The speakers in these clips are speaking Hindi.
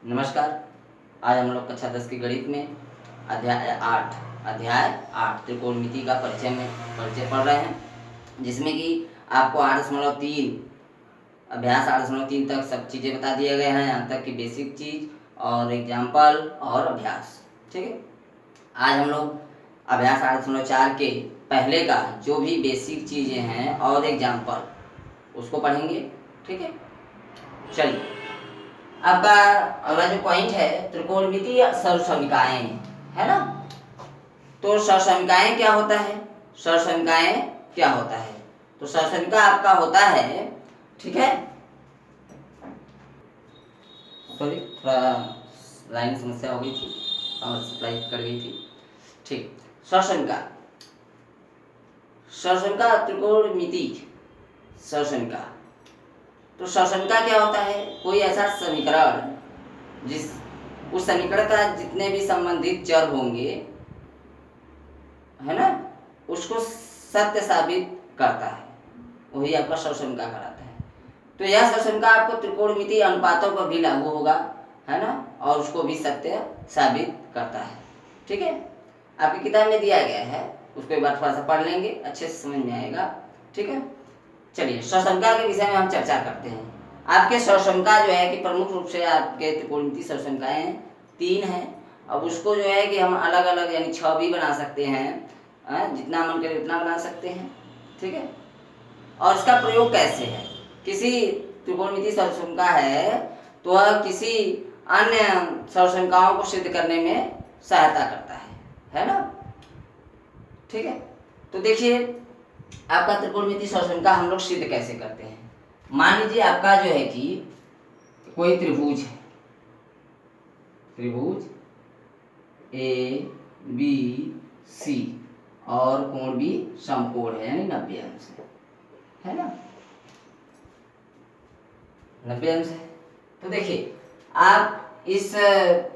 नमस्कार। आज हम लोग कक्षा 10 की गणित में अध्याय 8 त्रिकोणमिति का परिचय पढ़ रहे हैं, जिसमें कि आपको 8.3 अभ्यास 8.3 तक सब चीज़ें बता दिए गए हैं, यहाँ तक कि बेसिक चीज़ और एग्जाम्पल और अभ्यास। ठीक है, आज हम लोग अभ्यास 8.4 के पहले का जो भी बेसिक चीज़ें हैं और एग्जाम्पल उसको पढ़ेंगे। ठीक है, चलिए। आपका अगला जो पॉइंट है त्रिकोणमिति या सरसमिकाएं, है ना। तो सरसमिकाएं क्या होता है? सरसमिकाएं क्या होता है? तो सरसमिका आपका होता है, ठीक है, सॉरी थोड़ा लाइन समस्या हो गई थी और सप्लाई कट गई थी। ठीक, सरसमिका त्रिकोणमिति सरसमिका। तो सरसमिका क्या होता है? कोई ऐसा समीकरण उस समीकरण का जितने भी संबंधित चर होंगे, है ना, उसको सत्य साबित करता है, वही आपका सरसमिका कहलाता है। तो यह सरसमिका आपको त्रिकोणमिति अनुपातों पर भी लागू होगा, है ना, और उसको भी सत्य साबित करता है। ठीक है, आपकी किताब में दिया गया है, उसको एक बार थोड़ा सा पढ़ लेंगे, अच्छे से समझ में आएगा। ठीक है, चलिए सरसमिका के विषय में हम चर्चा करते हैं। आपके सरसमिका जो है कि प्रमुख रूप से आपके त्रिकोणमिति सरसमिकाएं 3 हैं। अब उसको जो है कि हम अलग अलग यानी 6 भी बना सकते हैं, जितना मन करे उतना बना सकते हैं। ठीक है, और इसका प्रयोग कैसे है? किसी त्रिकोणमिति सरसमिका है तो वह किसी अन्य सरसमिकाओं को सिद्ध करने में सहायता करता है ना। ठीक है, तो देखिए आपका त्रिकोणमिति सरसमिका हम लोग सिद्ध कैसे करते हैं। मान लीजिए आपका जो है कि कोई त्रिभुज है, त्रिभुज ए बी सी और कोण भी समकोण है, यानी 90 अंश है ना, 90 अंश है। तो देखिए आप इस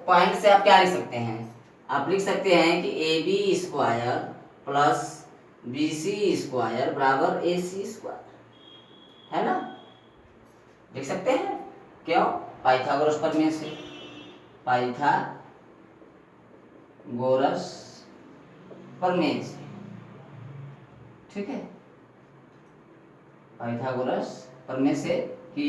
पॉइंट से आप क्या लिख सकते हैं? आप लिख सकते हैं कि A B square plus B C square बराबर ए सी स्क्वायर, है ना, लिख सकते हैं। क्यों? पाइथागोरस प्रमेय से, पाइथागोरस प्रमेय से। ठीक है, पाइथागोरस प्रमेय से कि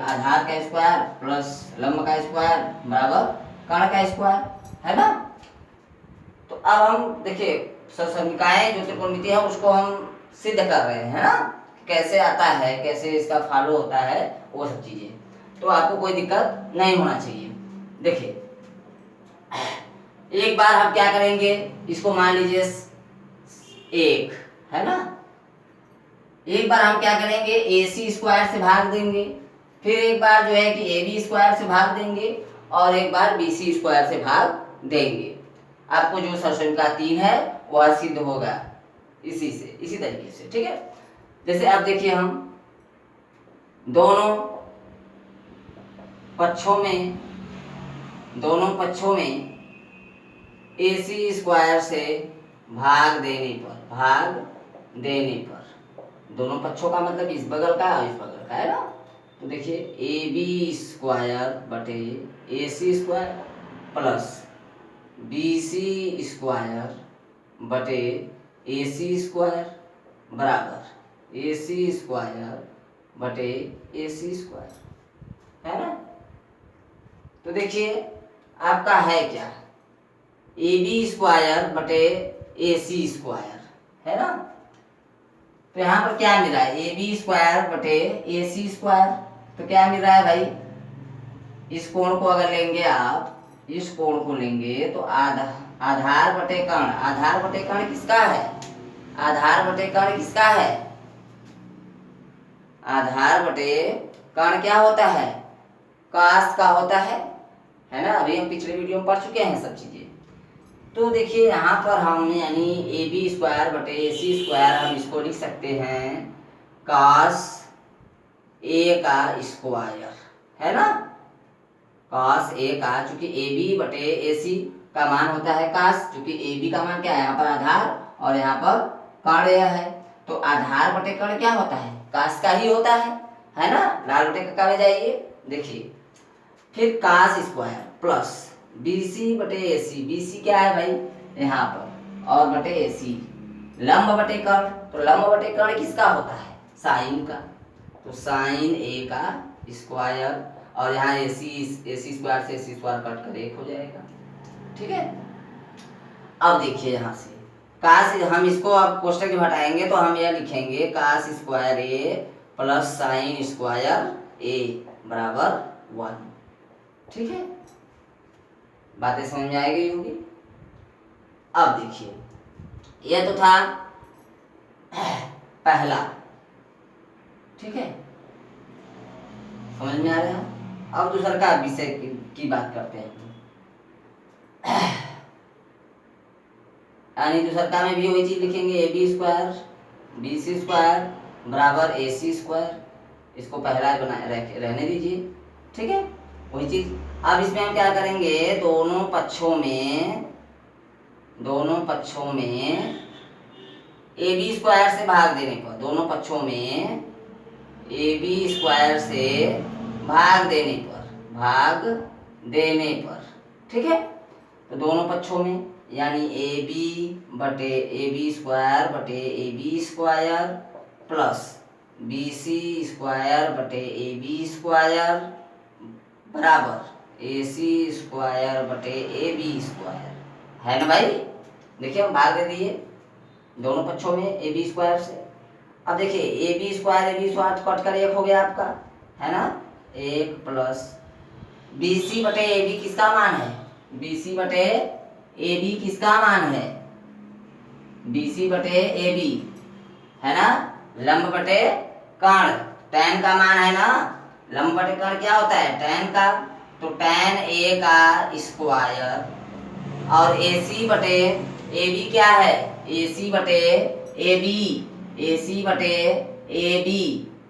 आधार का स्क्वायर प्लस लंब का स्क्वायर बराबर कर्ण का स्क्वायर, है ना। तो अब हम देखिए सरसमिकाएं जो त्रिकोणमिति है उसको हम सिद्ध कर रहे हैं ना, कैसे आता है, कैसे इसका फॉलो होता है, वो सब चीजें। तो आपको कोई दिक्कत नहीं होना चाहिए। देखिए एक बार हम क्या करेंगे, इसको मान लीजिए 1, है ना, एक बार हम क्या करेंगे ए सी स्क्वायर से भाग देंगे, फिर एक बार जो है कि ए बी स्क्वायर से भाग देंगे और एक बार बी सी स्क्वायर से भाग देंगे। आपको जो सरसमिका 3 है वह सिद्ध होगा इसी तरीके से। ठीक है, जैसे अब देखिए हम दोनों पक्षों में ए सी स्क्वायर से भाग देने पर दोनों पक्षों का मतलब इस बगल का और इस बगल का, है ना। तो देखिए ए बी स्क्वायर बटे A C square plus B C square बटे ए सी स्क्वायर बराबर ए सी स्क्वायर बटे ए सी स्क्वायर, है ना। तो देखिए आपका है क्या, ए बी स्क्वायर बटे ए सी स्क्वायर, है ना। तो यहाँ पर क्या मिल रहा है, ए बी स्क्वायर बटे ए सी स्क्वायर। तो क्या मिल रहा है भाई, इस कोण को अगर लेंगे आप, इस कोण को लेंगे तो आधार बटे कर्ण किसका है? आधार बटे कर्ण किसका है? आधार बटे कर्ण क्या होता है? कास का होता है ना। अभी हम पिछले वीडियो में पढ़ चुके हैं सब चीजें। तो देखिए यहाँ पर हम यानी ए बी स्क्वायर बटे ए सी स्क्वायर हम इसको लिख सकते हैं कास ए का स्क्वायर, है ना, कास ए का, चूंकि ए बी बटे ए सी का मान होता है कास, चूंकि ए बी का मान क्या है, यहाँ पर आधार और यहाँ पर कर्ण है। तो आधार बटे कर्ण क्या होता है? कास का ही होता है ना। लाल बटे का में जाइए, देखिए फिर कास स्क्वायर प्लस BC बटे AC। BC क्या है भाई यहाँ पर, और बटे AC। लंब बटे कर्ण, तो लंब बटे कर्ण किसका होता है, साइन का, तो साइन A का स्क्वायर, और यहाँ AC स्क्वायर से AC स्क्वायर कट कर 1 हो जाएगा। ठीक है, अब देखिए यहाँ से कास, हम इसको अब कोष्टक में हटाएंगे तो हम यह लिखेंगे cos square A plus sine square A बराबर 1। ठीक है, बातें समझ में आ गई होगी। अब देखिए, यह तो था पहला, ठीक है, समझ में आ रहा है। अब दूसरा का विषय की बात करते हैं, यानी दूसरा में भी वही चीज लिखेंगे, AB स्क्वायर BC स्क्वायर बराबर AC स्क्वायर। इसको पहला रहने दीजिए, ठीक है, वही चीज। अब इसमें हम क्या करेंगे, दोनों पक्षों में AB स्क्वायर से भाग देने पर, दोनों पक्षों में AB स्क्वायर से भाग देने पर, ठीक है, तो दोनों पक्षों में यानी AB स्क्वायर बटे AB square plus BC square बटे AB स्क्वायर बराबर AC स्क्वायर बटे AB स्क्वायर, है ना भाई। देखिए हम भाग दे दिए दोनों पक्षों में AB स्क्वायर से। अब देखिए AB स्क्वायर कट कर 1 हो गया आपका, है ना, 1 प्लस BC बटे AB किसका मान है, BC बटे AB किसका मान है, BC बटे AB, है ना, लंब बटे कर्ण, tan का मान है ना, लंब बटे कर्ण क्या होता है, tan का, तो tan A का स्क्वायर, और AC बटे AB क्या है, AC बटे AB,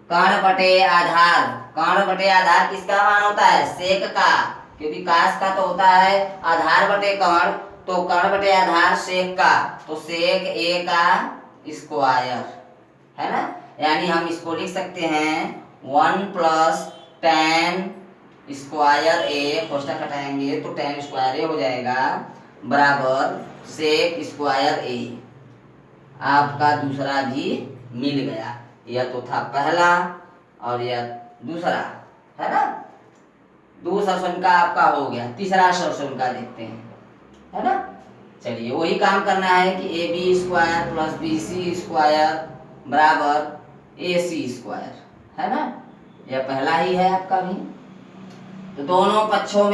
कर्ण बटे आधार किसका मान होता है, सेक का, क्योंकि कास का तो होता है आधार बटे कर्ण, तो कर्ण बटे आधार सेक का, तो सेक A का स्क्वायर, है ना, यानी हम इसको लिख सकते हैं 1 प्लस tan स्क्वायर A, कोष्टक हटाएंगे तो tan स्क्वायर A हो जाएगा बराबर सेक स्क्वायर A। आपका दूसरा भी मिल गया, यह तो था पहला और यह दूसरा, है ना, 2 सॉल्यूशन का आपका हो गया। तीसरा सॉल्यूशन का देखते हैं, है ना। चलिए वही काम करना है कि AB square plus BC square बराबर AC स्क्वायर, है ना, यह पहला ही है आपका भी। तो दोनों पक्षों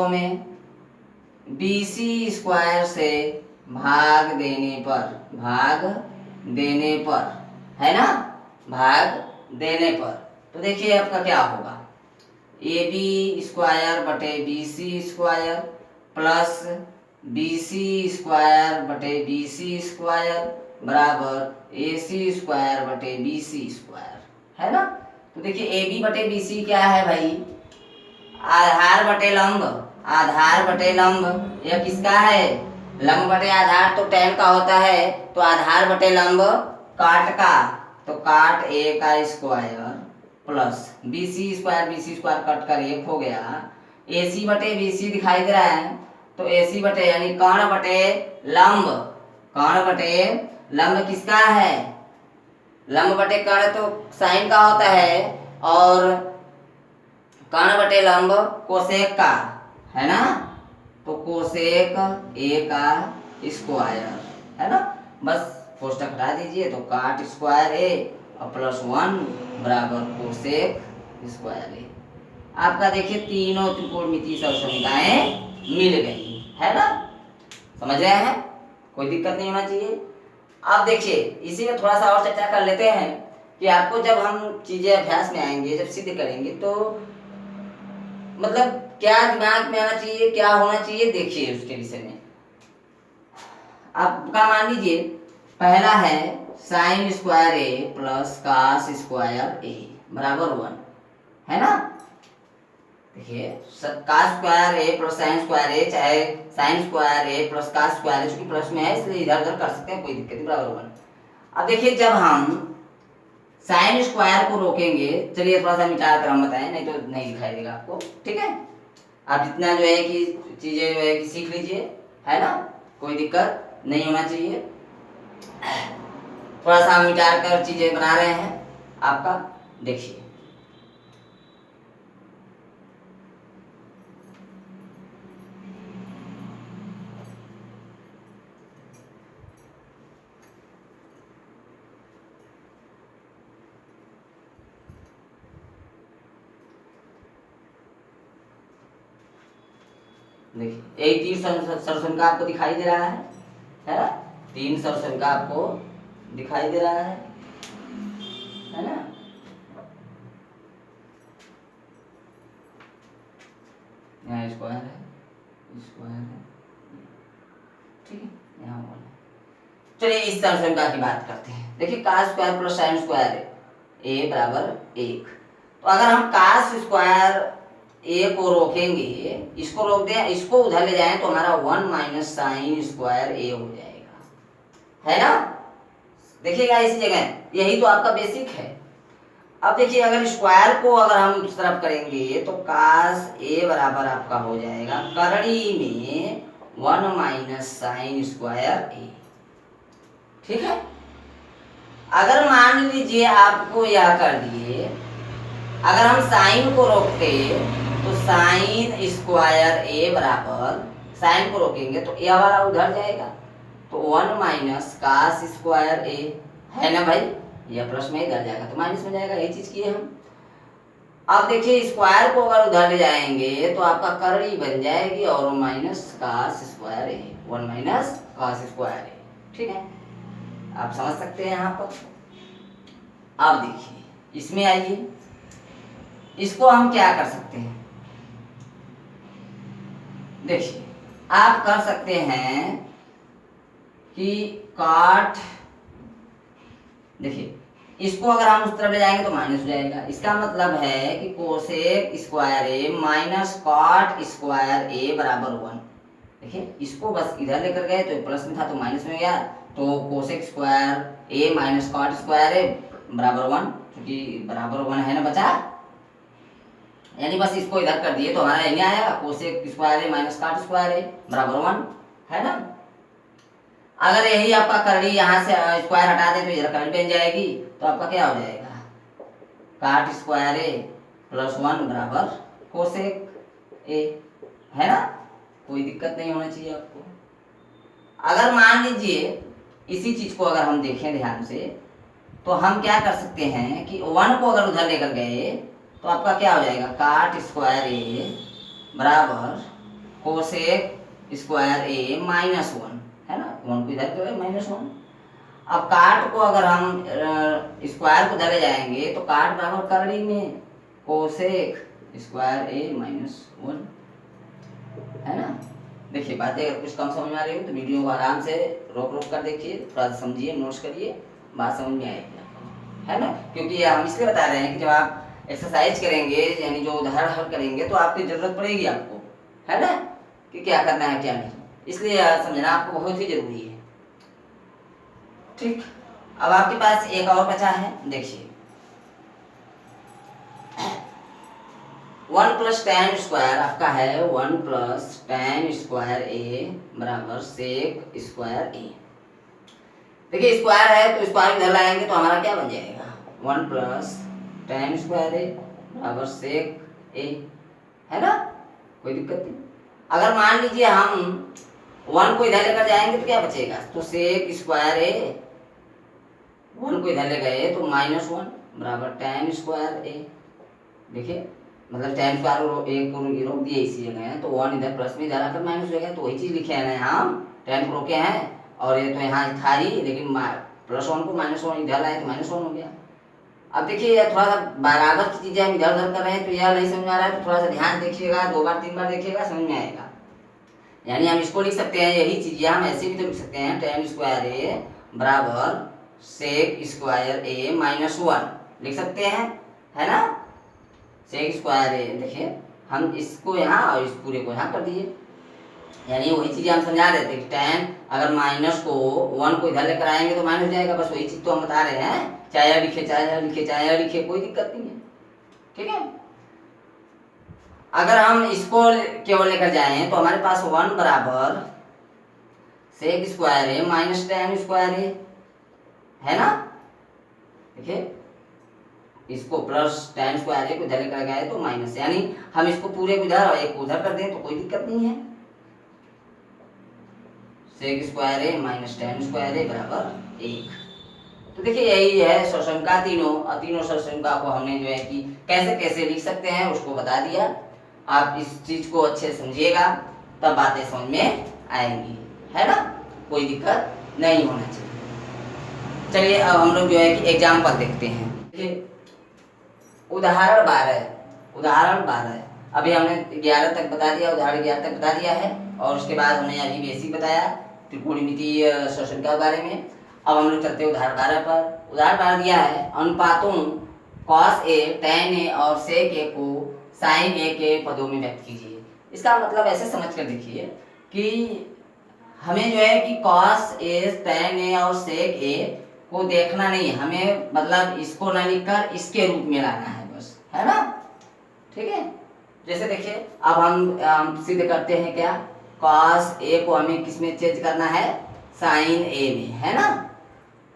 में BC स्क्वायर से भाग देने पर, है ना, भाग देने पर, तो देखिए आपका क्या होगा, AB स्क्वायर बटे BC square plus BC square बटे BC स्क्वायर बराबर AC स्क्वायर बटे BC स्क्वायर, है ना। तो देखिए AB बटे BC क्या है भाई, आधार बटे लंब, यह किसका है, लंब बटे आधार तो tan का होता है, तो आधार बटे लंब काट का, तो काट A का square plus BC square cut कर 1 हो गया, AC बटे BC दिखाई दे रहा है, तो AC बटे यानी कर्ण बटे लंब किसका है, लंब बटे कर्ण तो साइन का होता है, और कर्ण बटे लंब कोसेक का, है ना, तो कोसेक A का स्क्वायर, है ना, बस कोष्टक हटा दीजिए तो काट स्क्वायर A और प्लस 1 बराबर कोसेक स्क्वायर A। आपका देखिए तीनों त्रिकोणमितीय समीकरणें मिल गई, है ना, समझ रहे हैं, कोई दिक्कत नहीं होना चाहिए। अब देखिए इसी में थोड़ा सा और चर्चा कर लेते हैं कि आपको जब हम चीजें अभ्यास में आएंगे, जब सिद्ध करेंगे, तो मतलब क्या दिमाग में आना चाहिए, क्या होना चाहिए, देखिए उसके विषय में। आपका मान लीजिए पहला है sine square A plus cos square A बराबर 1, है ना। देखिए cos square A plus sine square A, चाहे sine square A plus cos square A, चूंकि प्लस में है इसलिए इधर उधर कर सकते हैं, कोई दिक्कत नहीं, बराबर 1। अब देखिए जब हम साइन स्क्वायर को रोकेंगे, चलिए थोड़ा सा मिटा कर हम बताएं, नहीं तो नहीं दिखाई देगा आपको, ठीक है। आप जितना जो है कि चीजें जो है कि सीख लीजिए, है ना, कोई दिक्कत नहीं होना चाहिए। थोड़ा सा हम मिटा कर चीजें बना रहे हैं आपका, देखिए। देखिए एक तीन सरसंघ आपको दिखाई दे रहा है ना, तीन सरसंघ आपको दिखाई दे रहा है ना। यहाँ स्क्वायर है, स्क्वायर है, ठीक है, यहाँ बोला। चलिए इस सरसंघ की बात करते हैं। देखिए cos square plus sine square A बराबर 1। तो अगर हम cos स्क्वायर ए को रोकेंगे, इसको रोक दें, इसको उधर ले जाएं तो हमारा 1 माइनस साइन स्क्वायर ए हो जाएगा, है ना। देखिएगा इसी जगह, यही तो आपका बेसिक है। अब देखिए अगर स्क्वायर को अगर हम इस तरफ करेंगे तो cos ए बराबर आपका हो जाएगा करड़ी में 1 माइनस साइन स्क्वायर ए, ठीक है। अगर मान लीजिए आपको यह कर दिए, अगर हम साइन को रोकते तो साइन स्क्वायर ए बराबर, साइन को रोकेंगे तो ए वाला उधर जाएगा, तो 1 माइनस cos स्क्वायर ए, है ना भाई, यह प्लस में इधर जाएगा तो माइनस में जाएगा, यही चीज किए हम। अब देखिए स्क्वायर को अगर उधर ले जाएंगे तो आपका करड़ी बन जाएगी और माइनस cos स्क्वायर ए, 1 माइनस cos स्क्वायर ए, ठीक है, आप समझ सकते हैं यहाँ पर। अब देखिए इसमें आइए, इसको हम क्या कर सकते हैं, देखिए आप कर सकते हैं कि काट, देखिए इसको अगर हम उस तरफ ले जाएंगे तो माइनस हो जाएगा, इसका मतलब है कि cosec square A minus cot square A बराबर 1। देखिए इसको बस इधर लेकर गए तो प्लस में था तो माइनस में गया, तो cosec square A minus cot square A बराबर 1, क्योंकि बराबर 1 है ना बचा, यानी बस इसको इधर कर दिए तो हमारा यही आएगा cosec square A minus cot square A बराबर 1, है ना। अगर यही आपका करड़ी यहाँ से स्क्वायर हटा दे तो इधर करड़ी बन जाएगी, तो आपका क्या हो जाएगा कॉट स्क्वायर ए प्लस 1 बराबर कोसेक ए, है ना, कोई दिक्कत नहीं होना चाहिए आपको। अगर मान लीजिए इसी चीज को अगर हम देखें ध्यान से, तो हम क्या कर सकते हैं कि 1 को अगर उधर लेकर गए तो आपका क्या हो जाएगा कॉट स्क्वायर ए बराबर कोसेक स्क्वायर ए माइनस 1, है ना, 1 को इधर करें माइनस 1। अब काट को अगर हम स्क्वायर को धरे जाएंगे तो काट बराबर करड़ी में कोसेक स्क्वायर ए माइनस 1, है ना। देखिए बातें अगर कुछ कम समझ में आ रही हो तो वीडियो को आराम से रोक रोक कर देखिए, थोड़ा सा समझिए, नोट्स करिए, बात समझ में आएगी आपको, है ना। क्योंकि हम इसलिए बता रहे हैं कि जब आप एक्सरसाइज करेंगे यानी जो उदाहरण हल करेंगे तो आपकी जरूरत पड़ेगी आपको, है ना, कि क्या करना है क्या नहीं, इसलिए समझना आपको बहुत ही जरूरी है, ठीक। अब आपके पास एक और बचा है, देखिए 1 प्लस tan स्क्वायर आपका है 1 प्लस tan स्क्वायर ए बराबर सेक स्क्वायर ए। देखिए स्क्वायर है तो स्क्वायर इधर लाएंगे तो हमारा क्या बन जाएगा 1 प्लस tan स्क्वायर ए बराबर सेक ए, है ना, कोई दिक्कत नहीं। अगर मान लीजिए हम 1 को इधर लेकर जाएंगे तो क्या बचेगा, तो सेक स्क्वायर ए, 1 को इधर ले गए तो माइनस 1 बराबर tan स्क्वायर ए। देखिए मतलब tan स्क्वायर एक को रोक दिए इसी जगह, तो 1 इधर प्लस में इधर आकर माइनस हो गया, तो वही चीज लिखे हैं ना हम, tan को रोके हैं और ये तो यहाँ था ही, लेकिन प्लस 1 को माइनस 1 इधर लाए तो माइनस 1 हो गया। अब देखिए थोड़ा सा बराबर की चीजें हम इधर उधर कर रहे हैं तो यह नहीं समझ में आ रहा है, तो थोड़ा सा ध्यान देखिएगा, 2 बार 3 बार देखिएगा, समझ में आएगा। यानी हम इसको लिख सकते हैं, यही चीज हम ऐसे भी तो लिख सकते हैं tan स्क्वायर ए बराबर सेक स्क्वायर ए माइनस 1 लिख सकते हैं, है ना, सेक स्क्वायर ए। देखिए हम इसको यहाँ और इस पूरे को यहाँ कर दिए, यानी वही चीज़ हम समझा रहे थे कि tan अगर माइनस को 1 को इधर लेकर आएंगे तो माइनस हो जाएगा, बस वही चीज़ तो हम बता रहे हैं। चाहे यह लिखे चाहे यह लिखे चाहे यह लिखे, कोई दिक्कत नहीं है, ठीक है। अगर हम इसको केवल लेकर जाएं तो हमारे पास 1 बराबर सेक स्क्वायर है माइनस tan स्क्वायर है ना। देखिए इसको प्लस tan स्क्वायर है को इधर लेकर गए तो माइनस, यानी हम इसको पूरे को इधर और एक को उधर कर दें तो कोई दिक्कत नहीं है। सेक स्क्वायर है माइनस tan स्क्वायर है बराबर 1। तो देखिए यही है सौशंका, तीनों सौशंका को हमने जो है कि कैसे कैसे लिख सकते हैं उसको बता दिया। आप इस चीज को अच्छे समझिएगा तब बातें समझ में आएंगी, है ना, कोई दिक्कत नहीं होना चाहिए। चलिए अब हम लोग जो है कि एग्जाम्पल देखते हैं। उदाहरण 12 अभी हमने 11 तक बता दिया, उदाहरण 11 तक बता दिया है, और उसके बाद हमने अभी बेसिक बताया त्रिकोणमितीय सौशंका के बारे में। अब हम लोग चलते हैं उदाहरण 12 पर। उदाहरण 12 दिया है अनुपातों cos a tan a और sec a को sin a के पदों में व्यक्त कीजिए। इसका मतलब ऐसे समझ कर देखिए कि हमें जो है कि cos a tan a और sec a को देखना नहीं, हमें मतलब इसको ना लिखकर इसके रूप में लाना है बस, है ना, ठीक है। जैसे देखिए अब हम सिद्ध करते हैं क्या, cos a को हमें किस में चेंज करना है, sin a में, है ना।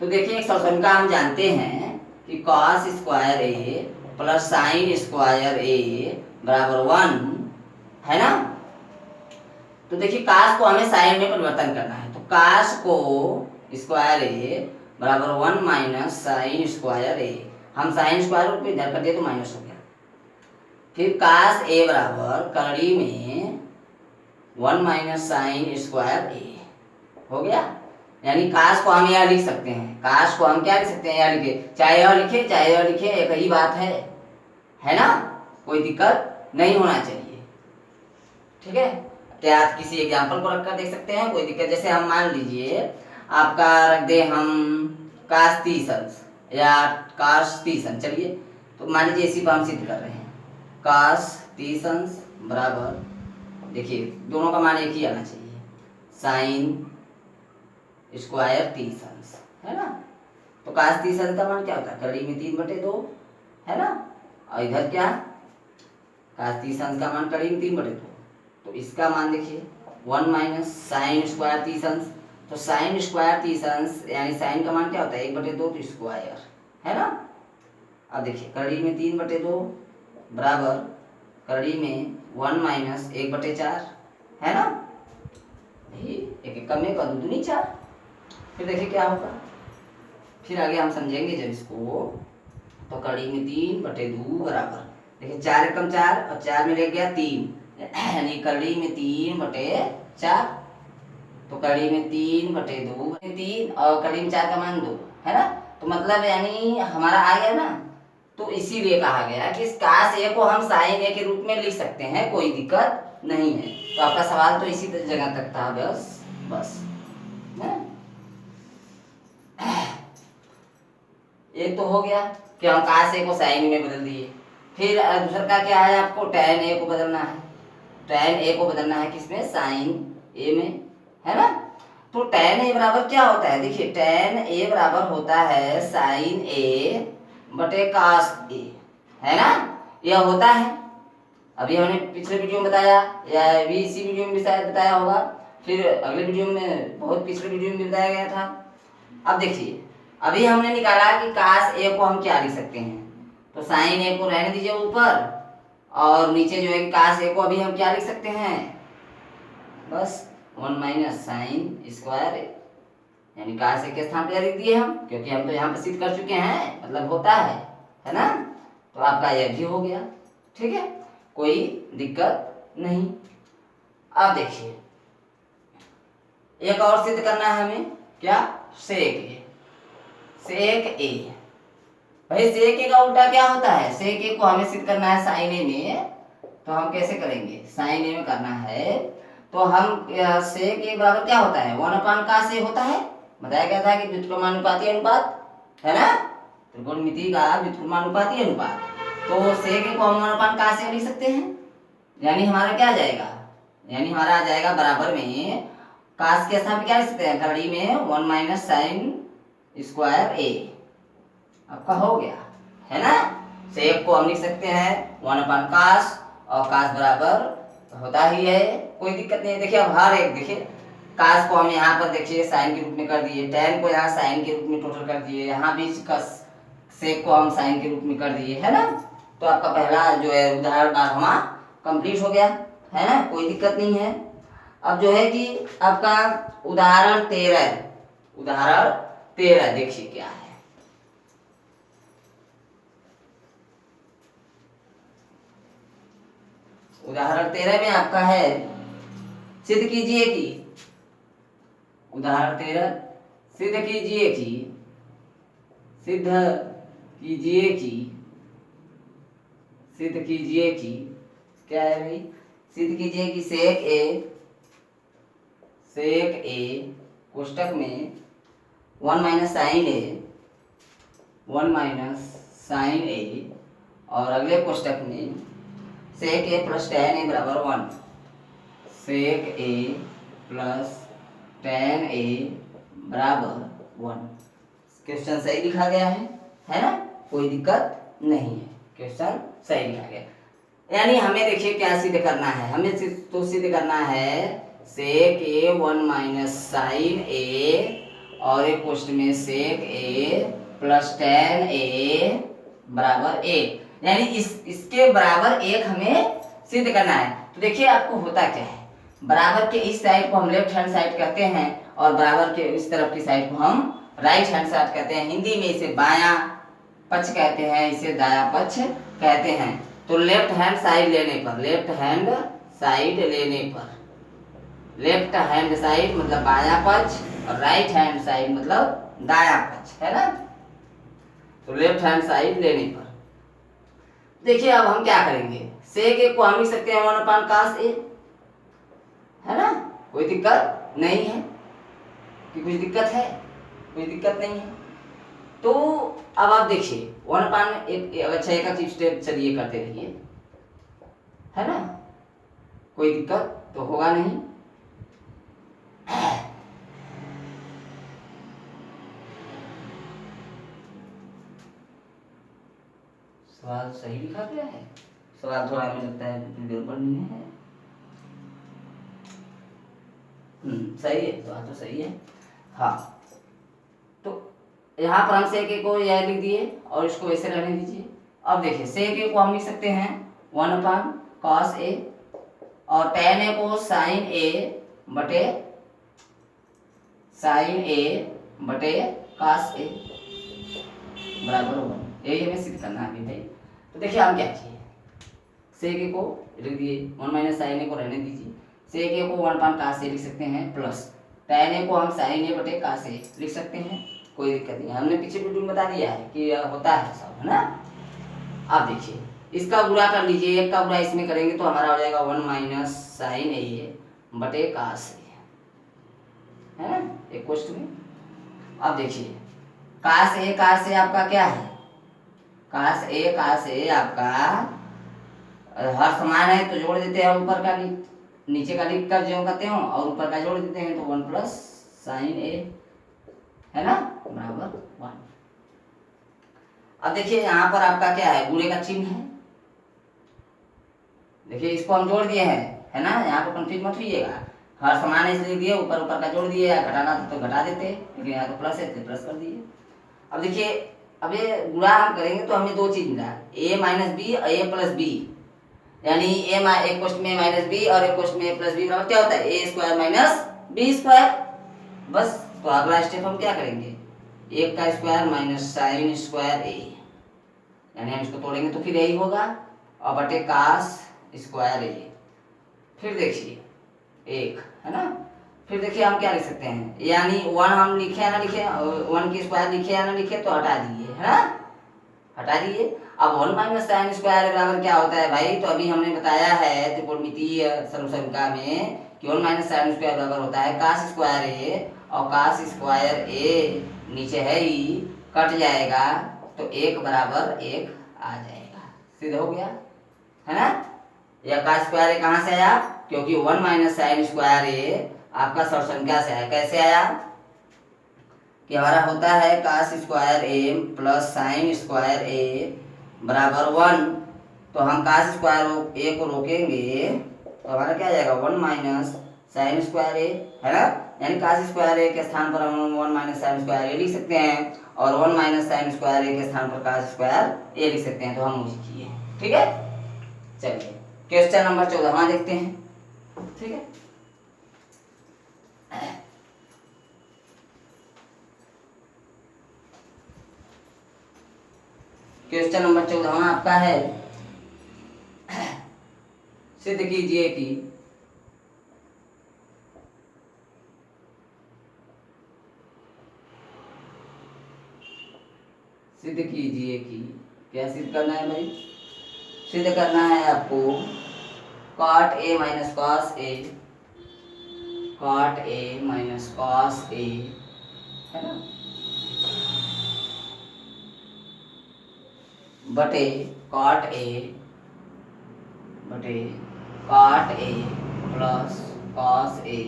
तो देखिए एक सौशंका हम जानते हैं कि cos square a plus sin square a बराबर 1, है ना। तो देखिए cos को हमें sin में परिवर्तन करना है, तो cos को स्क्वायर a बराबर 1 माइनस साइन स्क्वायर a, हम साइन स्क्वायर रूप में इधर कर दिए तो माइनस हो गया। फिर cos a बराबर कड़ी में 1 माइनस साइन स्क्वायर a हो गया। यानी cos को हम यहाँ लिख सकते हैं, cos को हम क्या लिख सकते हैं, यहाँ लिखे चाहे यह लिखे चाहे यह लिखे एक ही बात है ना, कोई दिक्कत नहीं होना चाहिए, ठीक है। क्या आप किसी एग्जाम्पल को रखकर देख सकते हैं, कोई दिक्कत। जैसे हम मान लीजिए आपका रख दे हम cos 30 या cos 30, चलिए तो मान लीजिए इसी पर हम सिद्ध कर रहे हैं, cos 30 बराबर, देखिए दोनों का मान एक ही आना चाहिए, साइन स्क्वायर 30, है ना। तो cos 30 का मान क्या होता है, कड़ी में 3/2, है ना, और इधर क्या cos 30 का मान कड़ी में 3/2, तो इसका मान देखिए 1 माइनस साइन स्क्वायर 30, तो साइन स्क्वायर 30 यानी साइन का मान क्या होता है 1/2, तो स्क्वायर, है ना। अब देखिए कड़ी में 3/2 बराबर कड़ी में 1 माइनस 1/4, है ना, एक कम में दूनी 4। फिर देखिए क्या होगा, फिर आगे हम समझेंगे जब इसको, तो कड़ी में 3/2 बराबर, देखिए 4 एकम 4 और 4 में लग गया 3, यानी कड़ी में 3/4, तो कड़ी में 3/2 3 और कड़ी में 4 का मान 2, है ना। तो मतलब यानी हमारा आ गया ना, तो इसीलिए कहा गया कि इस cos a को हम sin a के रूप में लिख सकते हैं, कोई दिक्कत नहीं है। तो आपका सवाल तो इसी जगह तक था, बस एक तो हो गया कि हम cos a को sin में बदल दिए। फिर दूसरा का क्या है, आपको tan a को बदलना है, tan a को बदलना है किसमें, sin a में, है ना। तो tan a बराबर क्या होता है, देखिए tan a बराबर होता है sin a बटे cos a, है ना, यह होता है। अभी हमने पिछले वीडियो में बताया, या अभी इसी वीडियो में भी शायद बताया होगा, फिर अगले वीडियो में, बहुत पिछले वीडियो में भी बताया गया था। अब देखिए अभी हमने निकाला कि cos a को हम क्या लिख सकते हैं, तो sin a को रहने दीजिए ऊपर, और नीचे जो है cos a को अभी हम क्या लिख सकते हैं, बस 1 माइनस साइन स्क्वायर, यानी cos a के स्थान पर लिख दिए हम, क्योंकि हम तो यहाँ पर सिद्ध कर चुके हैं, मतलब होता है ना। तो आपका यह भी हो गया, ठीक है, कोई दिक्कत नहीं। अब देखिए एक और सिद्ध करना है हमें, क्या, सेक a। भाई सेक a का उल्टा क्या होता है, सेक a को हमें सिद्ध करना है साइन a में, तो हम कैसे करेंगे, साइन a में करना है, तो हम सेक a बराबर क्या होता है, 1/cos a होता है, बताया गया था कि व्युत्क्रमानुपाती अनुपात, है ना, त्रिकोणमिति का व्युत्क्रमानुपाती अनुपात। तो सेक a को हम 1/cos a लिख सकते हैं, यानी हमारा क्या आ जाएगा यानी हमारा आ जाएगा बराबर में काश के स्थान पे क्या लिख सकते हैं करड़ी में 1 माइनस साइन स्क्वायर ए। आपका हो गया है ना। सेक को हम लिख सकते हैं 1 अपन काश, और काश बराबर होता ही है, कोई दिक्कत नहीं है। देखिए अब हर एक देखिए काश को हम यहाँ पर देखिए साइन के रूप में कर दिए, टैन को यहाँ साइन के रूप में टोटल कर दिए, यहाँ भी सेक को हम साइन के रूप में कर दिए, है ना। तो आपका पहला जो है उदाहरण हमारा कंप्लीट हो गया, है ना, कोई दिक्कत नहीं है। अब जो है कि आपका उदाहरण 13 देखिए क्या है। उदाहरण 13 में आपका है सिद्ध कीजिए कि, उदाहरण 13 सिद्ध कीजिए कि, सिद्ध कीजिए कि, सिद्ध कीजिए कि क्या है भाई, सिद्ध कीजिए कि सेक ए कोष्टक में 1 माइनस साइन ए, 1 माइनस साइन ए, और अगले कोष्टक में सेक ए प्लस tan ए बराबर 1, सेक ए प्लस tan ए बराबर 1। क्वेश्चन सही लिखा गया है ना, कोई दिक्कत नहीं है, क्वेश्चन सही लिखा गया। यानी हमें देखिए क्या सिद्ध करना है, हमें तो सिद्ध करना है सेक ए 1 माइनस साइन ए, और एक क्वेश्चन में सेक ए प्लस tan ए बराबर 1, यानी इसके बराबर 1 हमें सिद्ध करना है। तो देखिए आपको होता क्या है, बराबर के इस साइड को हम लेफ्ट हैंड साइड कहते हैं, और बराबर के इस तरफ की साइड को हम राइट हैंड साइड कहते हैं। हिंदी में इसे बायां पक्ष कहते हैं, इसे दायां पक्ष कहते हैं। तो लेफ्ट हैंड साइड लेने पर, लेफ्ट हैंड साइड लेने पर, लेफ्ट हैंड साइड मतलब बायां पक्ष, और राइट हैंड साइड मतलब दायां पक्ष, है ना। तो लेफ्ट हैंड साइड लेने पर देखिए अब हम क्या करेंगे, सेक ए को हम लिख सकते हैं 1 अपान काश ए, है ना, कोई दिक्कत नहीं है कि कुछ दिक्कत है, कोई दिक्कत नहीं है। तो अब आप देखिए 1 अपान अच्छा एक एक स्टेप चलिए करते रहिए, है ना, कोई दिक्कत तो होगा नहीं। सवाल सही लिखा गया है, सवाल थोड़ा हमें लगता है गड़बड़ नहीं है। सही है, सवाल तो सही है। हाँ, तो यहाँ पर हम सेक ए को यह लिख दिए और इसको ऐसे रहने दीजिए। अब देखिए सेक ए को हम लिख सकते हैं 1 अपान कॉस ए, और tan ए को साइन ए बटे कॉस ए बराबर 1, यही हमें सिद्ध करना है भाई। तो देखिए हम क्या चाहिए, सेक ए को लिख दिए, 1 माइनस साइन ए को रहने दीजिए, सेक ए को 1 अपान कॉस ए लिख सकते हैं, प्लस tan ए को हम साइन ए बटे कॉस ए लिख सकते हैं, कोई दिक्कत नहीं। हमने पीछे वीडियो में बता दिया है कि होता है सब, है ना। अब देखिए इसका गुणा कर लीजिए, एक का गुणा इसमें करेंगे तो हमारा हो जाएगा 1 माइनस साइन ए बटे कॉस ए, है ना, एक क्वेश्चन में। अब देखिए कॉस ए आपका क्या है, कॉस ए आपका हर समान है तो जोड़ देते हैं, ऊपर का नीचे का लिख कर जो करते हो और ऊपर का जोड़ देते हैं, तो 1 प्लस साइन ए, है ना, बराबर 1। अब देखिए यहाँ पर आपका क्या है, गुणे का चिन्ह है, देखिए इसको हम जोड़ दिए हैं, है ना, यहाँ पर कंफ्यूज मत होइएगा, हर समान है इसलिए दिए, ऊपर ऊपर का जोड़ दिए, या घटाना था तो घटा देते, लेकिन यहाँ तो प्लस है तो प्लस कर दिए। अब देखिए अब ये गुणा हम करेंगे तो हमें दो चीज मिला, a माइनस बी और a प्लस बी, यानी एक क्वेश्चन में माइनस बी और एक क्वेश्चन में प्लस बी बराबर क्या होता है, ए स्क्वायर माइनस बी स्क्वायर। बस तो अगला स्टेप हम क्या करेंगे, 1 का स्क्वायर माइनस साइन स्क्वायर ए, यानी हम इसको तोड़ेंगे तो फिर यही होगा, और बटे कास स्क्वायर ए। फिर देखिए 1, है ना, फिर देखिए हम क्या लिख सकते हैं, यानी 1 हम लिखे या ना लिखे, 1 की स्क्वायर लिखे या ना लिखे तो हटा दिए, है ना, हटा दिए। अब 1 माइनस साइन स्क्वायर बराबर क्या होता है भाई, तो अभी हमने बताया है त्रिकोणमितीय सर्वसंख्या में कि 1 माइनस साइन स्क्वायर बराबर होता है कास स्क्वायर ए, और कास स्क्वायर ए नीचे है ही, कट जाएगा तो 1 बराबर 1 आ जाएगा, सिद्ध हो गया, है ना। या का स्क्वायर ए कहाँ से आया, क्योंकि 1 माइनस साइन स्क्वायर ए आपका सर्वसंख्या से आया। कैसे आया कि हमारा होता है कास square A plus sine square A बराबर 1, तो हम कास स्क्वायर ए को रोकेंगे तो हमारा क्या आ जाएगा 1 माइनस साइन स्क्वायर ए, है ना। यानी कास स्क्वायर ए के स्थान पर हम 1 माइनस साइन स्क्वायर ए लिख सकते हैं और 1 माइनस साइन स्क्वायर ए के स्थान पर कास स्क्वायर ए लिख सकते हैं, तो हम उसी किए। ठीक है, चलिए क्वेश्चन नंबर 14 देखते हैं। ठीक है, क्वेश्चन नंबर 14 आपका है, सिद्ध कीजिए कि क्या सिद्ध करना है भाई, सिद्ध करना है आपको cot A minus cos A, cot A minus cos A, है ना, बटे cot A plus cos A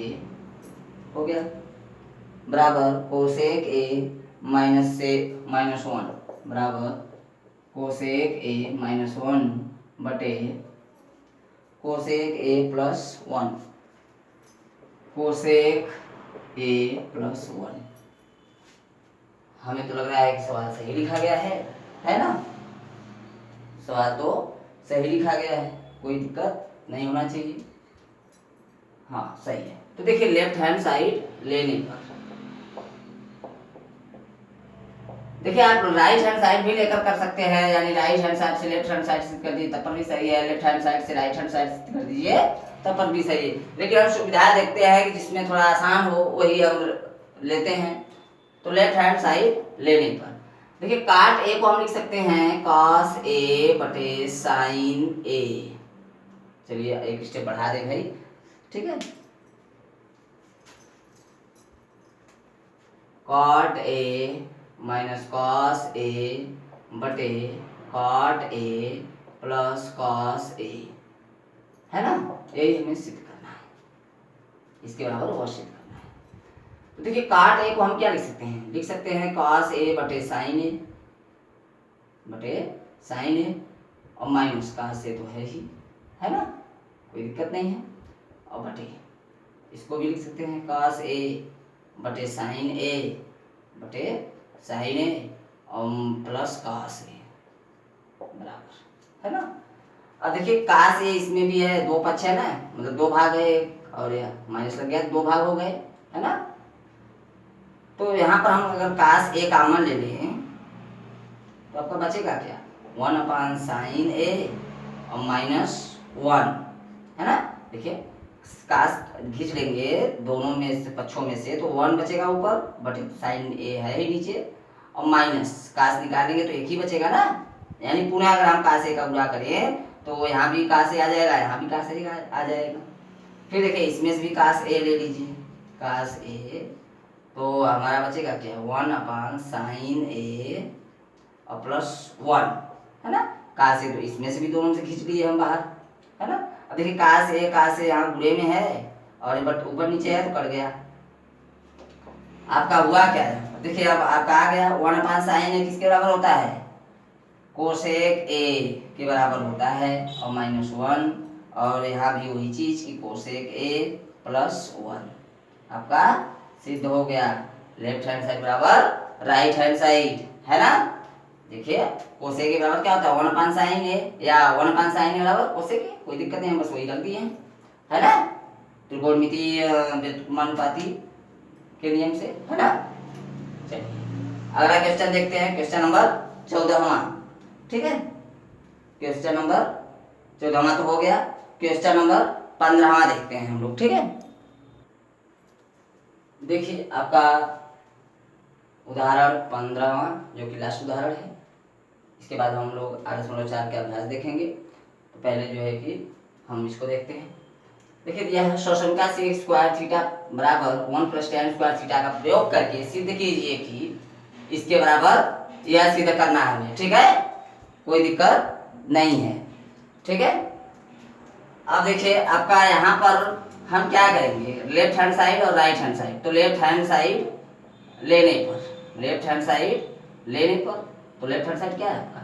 हो गया बराबर कोसेक ए -1 बराबर कोसेक ए -1 बटे कोसेक ए प्लस 1, कोसेक ए प्लस 1। हमें तो लग रहा है कि सवाल सही लिखा गया है ना, सवाल तो सही लिखा गया है, कोई दिक्कत नहीं होना चाहिए। हाँ सही है। तो देखिए लेफ्ट हैंड साइड लेने पर देखिए आप राइट हैंड साइड भी लेकर कर सकते हैं, यानी राइट हैंड साइड से लेफ्ट हैंड साइड सिद्ध कर दीजिए तब पर भी सही है, लेफ्ट हैंड साइड से राइट हैंड साइड सिद्ध कर दीजिए तब पर भी सही है। लेकिन हम सुविधा देखते हैं कि जिसमें थोड़ा आसान हो वही हम लेते हैं, तो लेफ्ट हैंड साइड लेने पर देखिए काट ए को हम लिख सकते हैं कॉस ए बटे साइन ए। चलिए एक स्टेप बढ़ा दें भाई, ठीक है, कॉट ए माइनस कॉस ए बटे cot A plus cos A, है ना, यही हमें सिद्ध करना है, इसके बराबर और सिद्ध करना है। तो देखिए काट ए को हम क्या लिख सकते हैं, लिख सकते हैं कॉस ए बटे साइन ए और माइनस कॉस ए तो है ना, कोई दिक्कत नहीं है, और बटे इसको भी लिख सकते हैं कॉस ए बटे साइन ए और प्लस कॉस ए बराबर, है ना। अब देखिए कास ए इसमें भी है, दो पक्ष है ना, मतलब दो भाग है और यह माइनस लग गया, दो भाग हो गए, है ना। तो यहाँ पर हम अगर कास ए कॉमन ले लें तो आपका बचेगा क्या 1/sin ए और -1, है ना। देखिए कास खींच लेंगे दोनों में से पक्षों में से तो 1 बचेगा ऊपर, बट साइन ए है ही नीचे, और माइनस कास निकालेंगे तो एक ही बचेगा ना, यानी पुनः अगर हम कास ए का गुणा करें तो यहाँ भी कास ए आ जाएगा, यहाँ भी कास ए आ जाएगा। फिर देखिए इसमें से भी कास ए ले लीजिए, कास ए, तो हमारा बचेगा क्या 1/sin ए और +1, है ना। कास ए तो इसमें से भी दोनों से खींच लिए हम बाहर, है ना। अब देखिए कास ए यहाँ गुणे में है और बट ऊपर नीचे है तो कट गया, आपका हुआ क्या है, देखिए अब आपका आ गया 1/sin ए किसके बराबर होता है, कोसेक ए के बराबर होता है और -1, और यहाँ भी वही चीज की कोसेक ए +1, आपका सिद्ध हो गया लेफ्ट हैंड साइड बराबर राइट हैंड साइड, है ना। देखिए कोसेक के बराबर क्या होता है 1/sin ए या 1/sin ए बराबर कोसेक ए, कोई दिक्कत नहीं, हम बस वही कर दिए हैं, है ना, त्रिकोणमितीय व्युत्क्रमानुपाती के नियम से, है ना। चलिए अगला क्वेश्चन देखते हैं, क्वेश्चन नंबर 14वां, ठीक है, क्वेश्चन नंबर 14वां तो हो गया, क्वेश्चन नंबर 15वां देखते हैं हम लोग, ठीक है। देखिए आपका उदाहरण 15वां जो कि लास्ट उदाहरण है, इसके बाद हम लोग 8.4 के अभ्यास देखेंगे। तो पहले जो है कि हम इसको देखते हैं। देखिए यह सौसंख्या से स्क्वायर थीटा बराबर 1 + tan स्क्वायर थीटा का प्रयोग करके सिद्ध कीजिए कि इसके बराबर यह सिद्ध करना है हमें, ठीक है, कोई दिक्कत नहीं है, ठीक है। अब देखिए आपका यहाँ पर हम क्या करेंगे, लेफ्ट हैंड साइड और राइट हैंड साइड। तो लेफ्ट हैंड साइड लेने पर, लेफ्ट हैंड साइड लेने पर, तो लेफ्ट हैंड साइड क्या है आपका,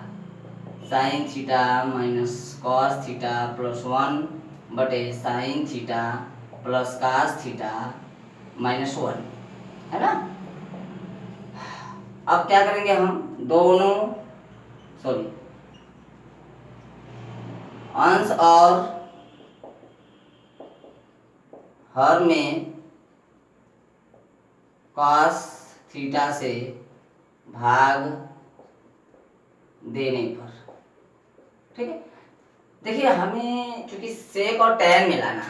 sine theta minus cos theta plus 1 बटे sine theta plus cos theta minus 1, है ना। अब क्या करेंगे हम, दोनों सॉरी अंश और हर में कॉस थीटा से भाग देने पर, ठीक है। देखिए हमें चूंकि सेक और टैन मिलाना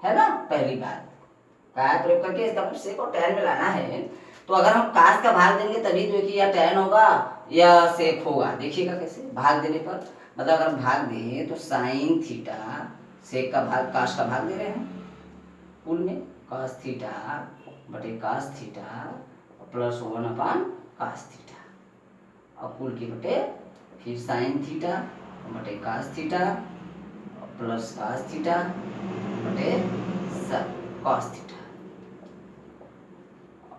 है ना, पहली बात काय प्रयोग करके इसका सेक और टैन मिलाना है। तो अगर हम कास का भाग देंगे तभी तो या टैन होगा या सेक होगा। देखिएगा कैसे भाग देने पर, मतलब अगर भाग दें तो साइन थीटा सेक का भाग कास का भाग दे रहे हैं, कुल में कास थीटा बटे cos theta plus 1 upon cos theta और कुल की बटे फिर साइन थीटा बटे cos theta plus cos theta बटे कॉस थीटा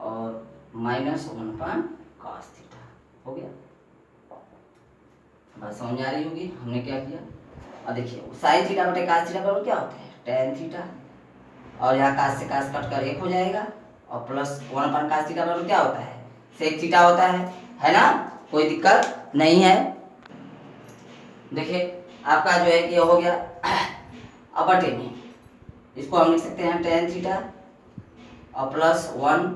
और माइनस 1 अपान कॉस थीटा। हो गया, बात समझ आ रही होगी हमने क्या किया। और देखिए साइन थीटा बटे कास थीटा बराबर क्या होता है, टैन थीटा, और यहाँ कास से कास कट कर 1 हो जाएगा और प्लस 1 अपान कास थीटा बराबर क्या होता है, सेक थीटा होता है ना। कोई दिक्कत नहीं है। देखिए आपका जो है कि हो गया, अब बटे में इसको हम लिख सकते हैं टैन थीटा और प्लस 1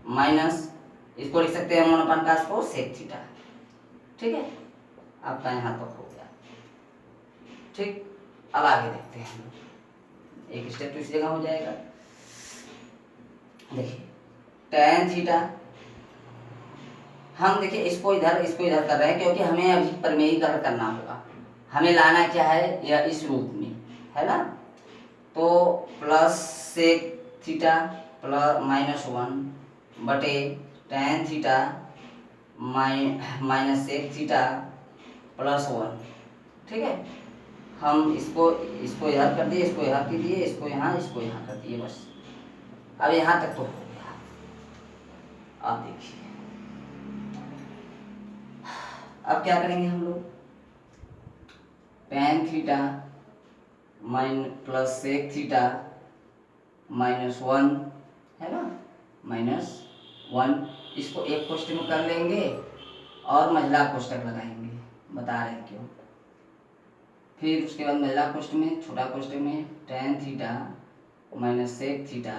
माइनस इसको लिख सकते हैं 1 अपान कास को सेक थीटा, ठीक है। आपका यहाँ तक हो गया, ठीक। अब आगे देखते हैं, एक स्टेप तो इस जगह हो जाएगा। देखिए टैन थीटा, हम देखिए इसको इधर कर रहे हैं क्योंकि हमें अभी प्रमेयीकरण करना होगा। हमें लाना क्या है, या इस रूप में, है ना। तो plus sec theta plus minus 1 बटे tan theta minus sec theta plus 1, ठीक है। हम इसको इधर कर दिए, इसको इधर कर दिए, इसको यहाँ कर दिए, बस। अब यहाँ तक तो हो गया। अब देखिए अब क्या करेंगे हम लोग, tan theta plus sec theta minus 1, है ना, माइनस 1, इसको एक कोष्ठक में कर लेंगे और महिला कोष्ठक लगाएंगे, बता रहे हैं क्यों। फिर उसके बाद महिला कोष्ठक में, छोटा कोष्ठक में tan theta minus sec theta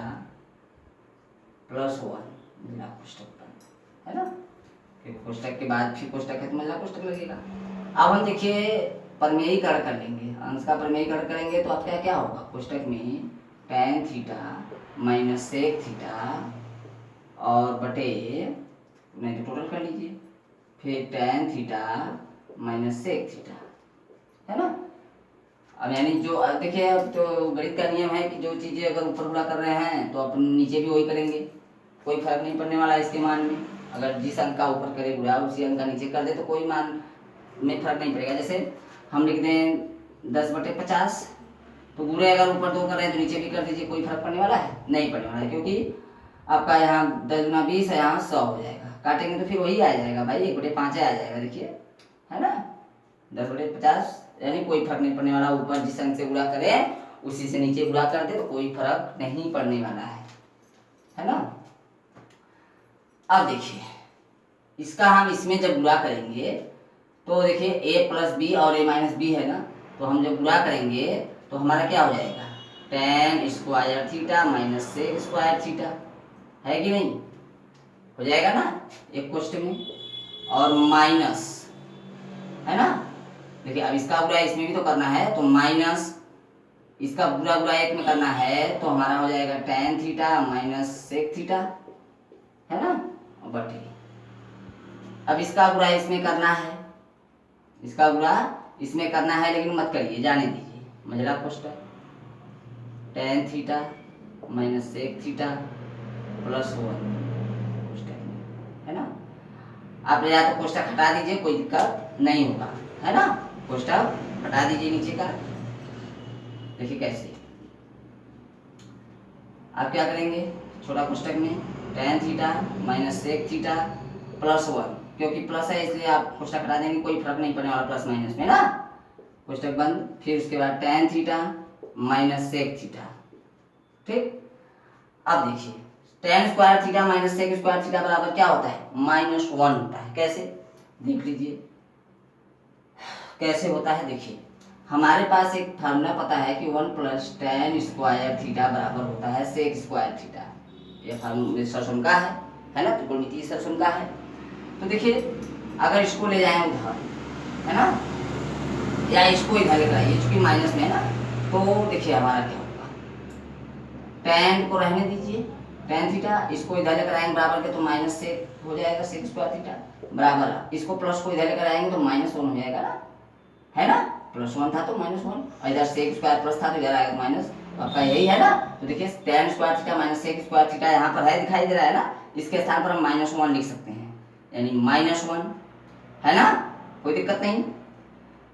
plus 1 महिला कोष्ठक पर, है ना। फिर कोष्ठक के बाद फिर कोष्ठक है तो महिला कोष्ठक लगेगा। अब हम देखिए प्रमेयीकरण कर लेंगे, अंश का प्रमेयीकरण करेंगे तो आपका क्या होगा, कोष्ठक में tan theta minus sec theta और बटे, नहीं तो टोटल कर लीजिए, फिर tan theta minus sec theta, है ना। अब यानी जो देखिए, अब तो गणित का नियम है कि जो चीज़ें अगर ऊपर गुणा कर रहे हैं तो अपन नीचे भी वही करेंगे, कोई फर्क नहीं पड़ने वाला इसके मान में। अगर जिस अंक का ऊपर करे गुणा उसी अंक का नीचे कर दे तो कोई मान में फर्क नहीं पड़ेगा। जैसे हम लिख दें 10/50, तो गुणे अगर ऊपर 2 कर रहे हैं तो नीचे भी कर दीजिए, कोई फर्क पड़ने वाला है, नहीं पड़ने वाला है, क्योंकि आपका यहाँ 10 गुना 20 है, यहाँ 100 हो जाएगा। काटेंगे तो फिर वही आ जाएगा भाई, 1/5 आ जाएगा, देखिए, है ना। 10/50 यानी कोई फर्क नहीं पड़ने वाला, ऊपर जिस अंक से गुणा करें उसी से नीचे गुणा कर दे तो कोई फर्क नहीं पड़ने वाला है ना। अब देखिए इसका हम इसमें जब गुणा करेंगे तो देखिए a प्लस बी और a माइनस बी है ना, तो हम जब गुणा करेंगे तो हमारा क्या हो जाएगा, tan square theta minus sec square theta, है कि नहीं, हो जाएगा ना एक कोष्ठक में, और माइनस, है ना। देखिए अब इसका गुणा इसमें भी तो करना है, तो माइनस इसका पूरा गुणा एक में करना है तो हमारा हो जाएगा tan theta minus sec theta, है ना, बटे। अब इसका गुणा इसमें करना है, इसका गुणा इसमें करना है, लेकिन मत करिए, जाने दीजिए, महिला कोष्ठक tan theta minus sec theta plus 1 कोष्ठक में, है ना। आप या तो कोष्ठक हटा दीजिए, कोई दिक्कत नहीं होगा, है ना। कोष्ठक हटा दीजिए नीचे का, देखिए कैसे आप क्या करेंगे, छोटा कोष्टक में tan theta minus sec theta plus 1, क्योंकि प्लस है इसलिए आप कोष्टक हटा देंगे, कोई फर्क नहीं पड़ने वाला प्लस माइनस में ना, कोष्टक बंद। फिर उसके बाद tan theta minus sec theta. ठीक, अब देखिए tan square theta minus sec square theta बराबर क्या होता है, -1 होता है। कैसे, देख लीजिए कैसे होता है। देखिए हमारे पास एक फार्मूला पता है कि 1 प्लस tan स्क्वायर थीटा बराबर होता है सेक स्क्वायर थीटा। ये फार्मूला सरसम का है ना, त्रिकोणमितीय सरसम का है। तो देखिए अगर इसको ले जाएं उधर, है ना, या इसको इधर लेकर आइए, चूंकि माइनस में है ना, तो देखिए हमारा क्या होगा, tan को रहने दीजिए, tan थीटा, इसको इधर लेकर आएंगे बराबर के तो माइनस से हो जाएगा सेक स्क्वायर थीटा बराबर, इसको प्लस को इधर लेकर आएंगे तो -1 हो जाएगा ना, है ना, +1 था तो -1, और इधर सेक स्क्वायर प्लस था तो इधर आएगा माइनस, आपका यही है ना। तो देखिए tan square theta minus sec square theta यहाँ पर है, दिखाई दे रहा है ना, इसके स्थान पर हम -1 लिख सकते हैं, यानी -1, है ना, कोई दिक्कत नहीं।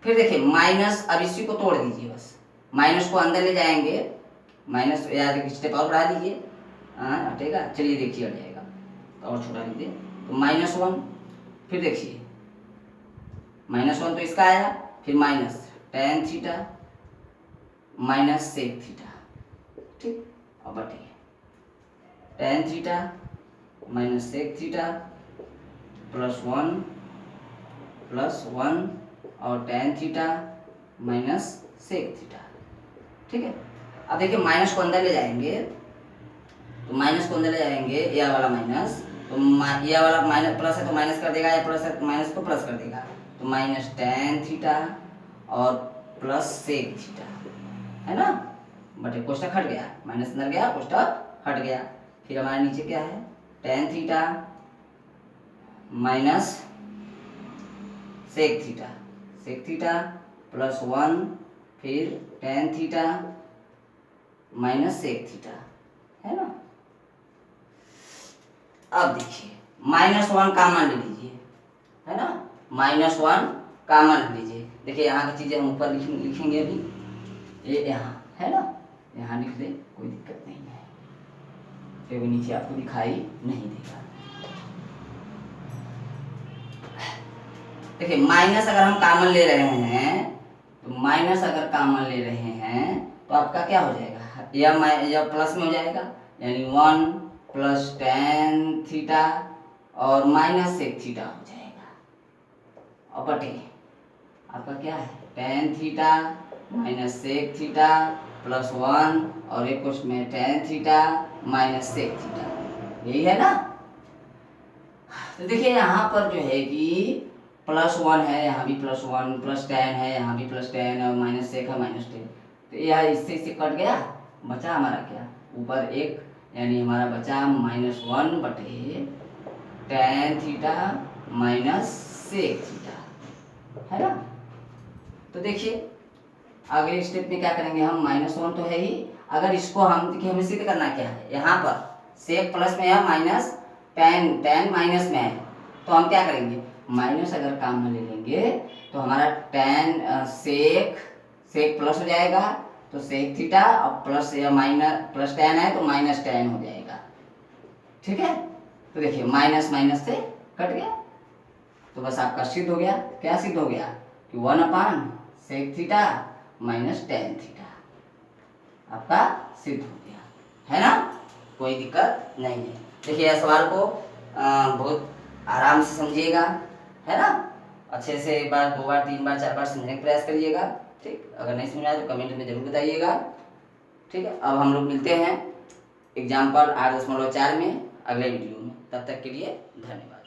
फिर देखिए माइनस, अब इसी को तोड़ दीजिए, बस माइनस को अंदर ले जाएंगे, माइनस या स्टेप और बढ़ा दीजिए, हाँ हटेगा, चलिए देखिए हट जाएगा, तो और छोटा लीजिए, तो -1, फिर देखिए -1 तो इसका आया, फिर minus tan theta minus sec theta. ठीक, अब बटिए tan theta minus sec theta +1 और tan theta minus sec theta. ठीक है, अब देखिए माइनस को अंदर ले जाएंगे, तो माइनस को अंदर ले जाएंगे, यह वाला माइनस, तो यह वाला माइनस प्लस है तो माइनस कर देगा, या प्लस है तो माइनस को प्लस कर देगा, तो माइनस tan थीटा और प्लस सेक थीटा, है ना, बटे कोष्टक हट गया, माइनस अंदर गया, कोष्टक हट गया। फिर हमारे नीचे क्या है, tan theta minus sec theta +1, फिर tan theta minus sec theta, है ना। अब देखिए -1 कॉमन ले लीजिए, है ना, -1 कॉमन ले लीजिए। देखिए यहाँ की चीज़ें हम ऊपर लिखेंगे अभी, ये यहाँ है ना, यहाँ लिख दे, कोई दिक्कत नहीं है, फिर वो नीचे आपको दिखाई नहीं देगा। देखिए माइनस अगर हम कॉमन ले रहे हैं, तो माइनस अगर कॉमन ले रहे हैं तो आपका क्या हो जाएगा, यह प्लस में हो जाएगा, यानी 1 प्लस tan थीटा और माइनस सेक थीटा हो जाएगा, और बटे आपका क्या है, tan theta minus sec theta +1 और एक क्वेश्चन में tan theta minus sec theta, यही है ना। तो देखिए यहाँ पर जो है कि +1 है, यहाँ भी +1, प्लस tan है, यहाँ भी प्लस tan और माइनस सेक है -10, तो यह इससे कट गया, बचा हमारा क्या, ऊपर एक, यानी हमारा बचा -1 बटे tan theta minus sec theta, है ना। तो देखिए अगले स्टेप में क्या करेंगे हम, -1 तो है ही, अगर इसको हम देखिए हमें सिद्ध करना क्या है, यहाँ पर सेक प्लस में है, माइनस tan माइनस में है, तो हम क्या करेंगे, माइनस अगर काम में ले लेंगे तो हमारा tan सेक प्लस हो जाएगा, तो सेक थीटा और प्लस या माइनस प्लस tan है तो माइनस tan हो जाएगा। ठीक है, तो देखिए माइनस माइनस से कट गया, तो बस आपका सिद्ध हो गया, क्या सिद्ध हो गया कि 1/सेक थीटा माइनस tan थीटा आपका सिद्ध हो गया, है ना, कोई दिक्कत नहीं है। देखिए इस सवाल को बहुत आराम से समझिएगा, है ना, अच्छे से एक बार 2 बार 3 बार 4 बार समझने का प्रयास करिएगा। ठीक, अगर नहीं समझ आए तो कमेंट में जरूर बताइएगा। ठीक है, अब हम लोग मिलते हैं एग्जाम्पल 8.4 में अगले वीडियो में, तब तक के लिए धन्यवाद।